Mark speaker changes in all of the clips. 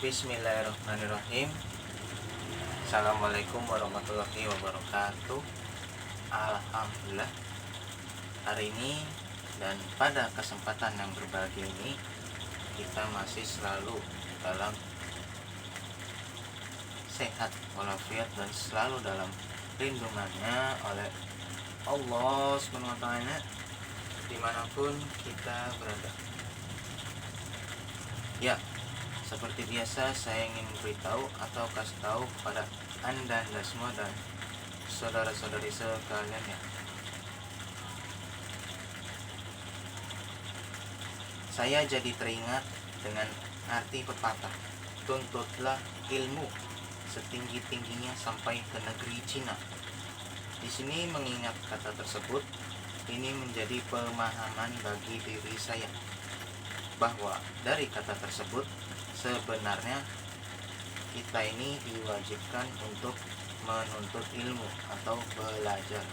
Speaker 1: Bismillahirrahmanirrahim. Assalamualaikum warahmatullahi wabarakatuh. Alhamdulillah, hari ini dan pada kesempatan yang berbahagia ini kita masih selalu dalam sehat walafiat dan selalu dalam lindungannya oleh Allah SWT dimanapun kita berada. Ya, seperti biasa saya ingin beritahu atau kasih tahu kepada anda semua dan saudara-saudari sekalian ya. Saya jadi teringat dengan arti pepatah, tuntutlah ilmu setinggi-tingginya sampai ke negeri Cina. Di sini mengingat kata tersebut, ini menjadi pemahaman bagi diri saya bahwa dari kata tersebut sebenarnya kita ini diwajibkan untuk menuntut ilmu atau belajar.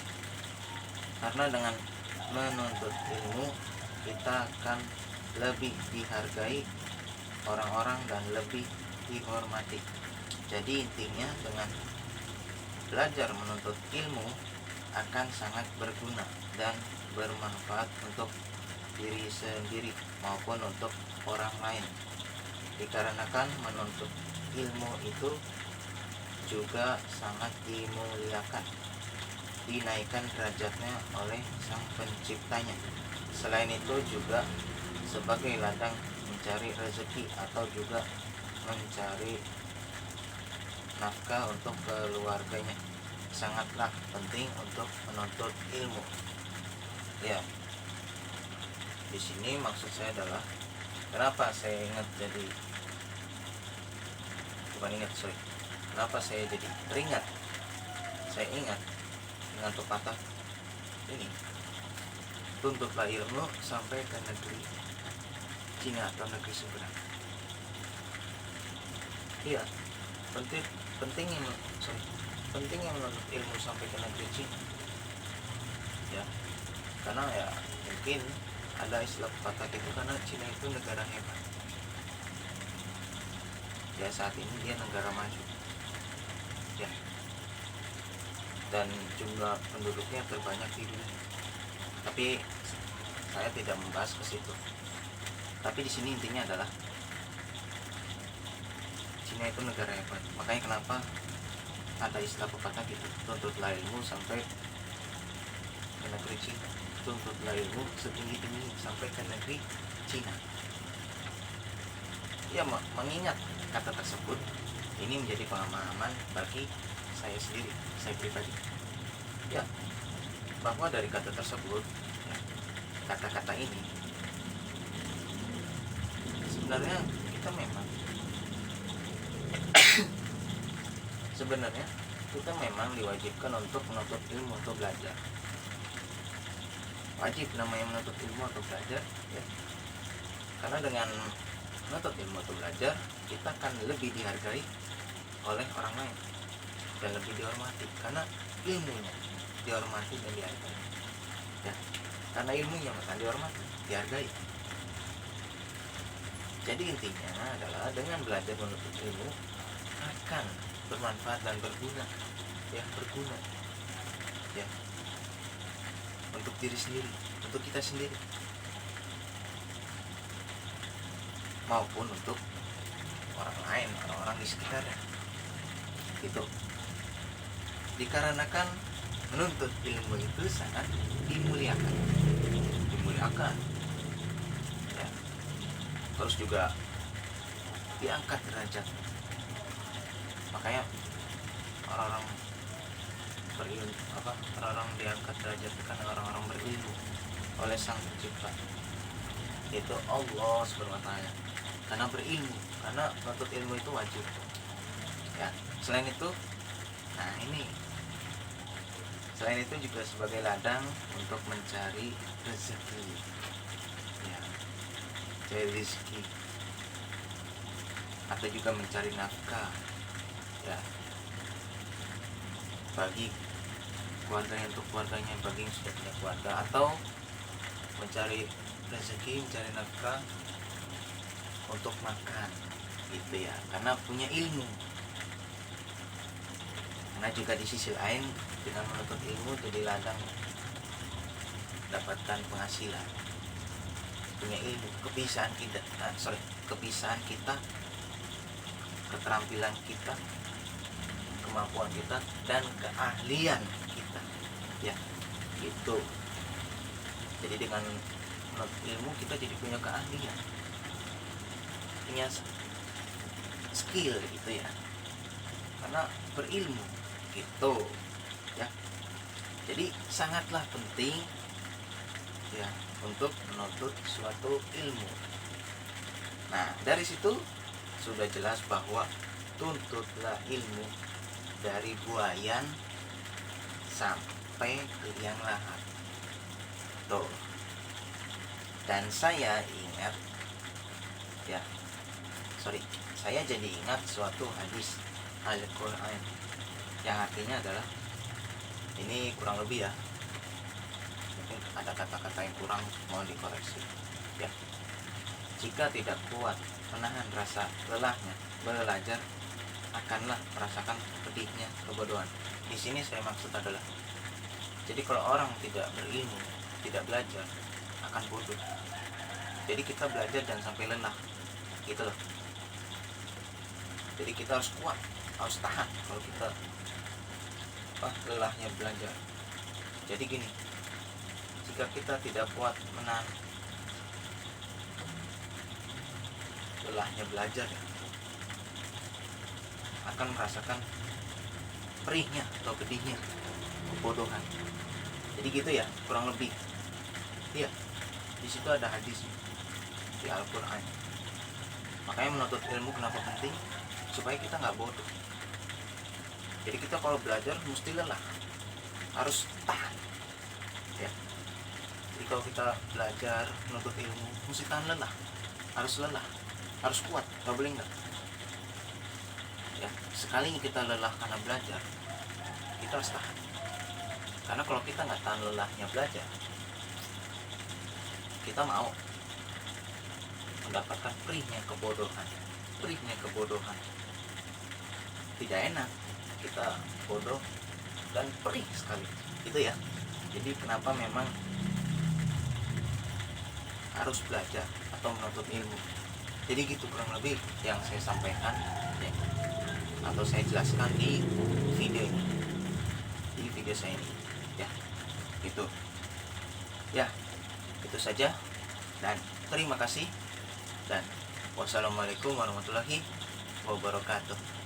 Speaker 1: Karena dengan menuntut ilmu kita akan lebih dihargai orang-orang dan lebih dihormati. Jadi intinya dengan belajar menuntut ilmu akan sangat berguna dan bermanfaat untuk diri sendiri maupun untuk orang lain. Dikarenakan menuntut ilmu itu juga sangat dimuliakan, dinaikkan derajatnya oleh sang penciptanya. Selain itu juga sebagai ladang mencari rezeki atau juga mencari nafkah untuk keluarganya. Sangatlah penting untuk menuntut ilmu. Ya, di sini maksud saya adalah kenapa saya jadi teringat. Saya ingat dengan pepatah ini, tuntutlah ilmu sampai ke negeri Cina atau negeri seberang. Iya, pentingnya menuntut ilmu sampai ke negeri Cina. Ya, karena ya mungkin ada istilah pepatah itu karena Cina itu negara hebat. Ya, saat ini dia negara maju. Ya. Dan jumlah penduduknya terbanyak di dunia. Tapi saya tidak membahas ke situ. Tapi di sini intinya adalah Cina itu negara hebat. Makanya kenapa ada istilah pepatah gitu, tuntutlah ilmu sampai ke negeri Cina. Tuntutlah ilmu setinggi-tinggi sampai ke negeri Cina. Ya, mengingat kata tersebut, ini menjadi pemahaman bagi saya sendiri, saya pribadi. Ya, bahwa dari kata tersebut, ya, kata-kata ini sebenarnya kita memang diwajibkan untuk menuntut ilmu atau belajar. Wajib namanya menuntut ilmu atau belajar, ya. Karena dengan menuntut ilmu atau belajar, kita akan lebih dihargai oleh orang lain dan lebih dihormati karena ilmunya dihormati dan dihargai. Ya, karena ilmunya maka dihormati, dihargai. Jadi intinya adalah dengan belajar menuntut ilmu akan bermanfaat dan berguna. Ya, berguna. Ya, untuk diri sendiri, untuk kita sendiri, maupun untuk orang lain, orang-orang di sekitarnya. Gitu. Dikarenakan menuntut ilmu itu sangat dimuliakan. Ya. Terus juga diangkat derajat. Makanya orang-orang diangkat derajat karena orang-orang berilmu oleh sang pencipta, yaitu Allah SWT. Karena berilmu, karena menuntut ilmu itu wajib. Ya, selain itu juga sebagai ladang untuk mencari rezeki. Ya, mencari rezeki atau juga mencari nafkah, ya, bagi keluarganya, untuk keluarganya, bagi yang sudah punya keluarga, atau mencari rezeki, mencari nafkah untuk makan. gitu ya, karena punya ilmu. Karena juga di sisi lain dengan menuntut ilmu jadi ladang dapatkan penghasilan, punya ilmu, kebiasaan kita, keterampilan kita, kemampuan kita, dan keahlian kita, ya gitu. Jadi dengan menuntut ilmu kita jadi punya keahlian, punya skill gitu ya, karena berilmu gitu ya. Jadi sangatlah penting ya untuk menuntut suatu ilmu. Nah, dari situ sudah jelas bahwa tuntutlah ilmu dari buayan sampai ke liang lahat. Tuh. Dan saya jadi ingat suatu hadis Al-Quran yang artinya adalah, ini kurang lebih ya, mungkin ada kata-kata yang kurang, mohon dikoreksi ya. Jika tidak kuat menahan rasa lelahnya belajar, akanlah merasakan pedihnya kebodohan. Di sini saya maksud adalah, jadi kalau orang tidak berilmu, tidak belajar, akan bodoh. Jadi kita belajar jangan sampai lelah gitu loh. Jadi kita harus kuat, harus tahan kalau kita lelahnya belajar. Jadi gini, jika kita tidak kuat menahan lelahnya belajar ya, akan merasakan perihnya atau pedihnya kebodohan. Jadi gitu ya, kurang lebih. Iya, di situ ada hadis di Al-Quran. Makanya menuntut ilmu kenapa penting? Supaya kita nggak bodoh. Jadi kita kalau belajar mesti lelah, harus tahan ya. Jadi kalau kita belajar menuntut ilmu mesti tahan lelah, harus kuat, nggak boleh nggak ya. Sekali kita lelah karena belajar, kita harus tahan. Karena kalau kita nggak tahan lelahnya belajar, kita mau mendapatkan perihnya kebodohan. Tidak enak, kita bodoh dan perih sekali itu ya. Jadi kenapa memang harus belajar atau menuntut ilmu. Jadi gitu kurang lebih yang saya sampaikan ya, atau saya jelaskan di video ini, di video saya ini ya. Gitu ya, itu saja, dan terima kasih, dan wassalamualaikum warahmatullahi wabarakatuh.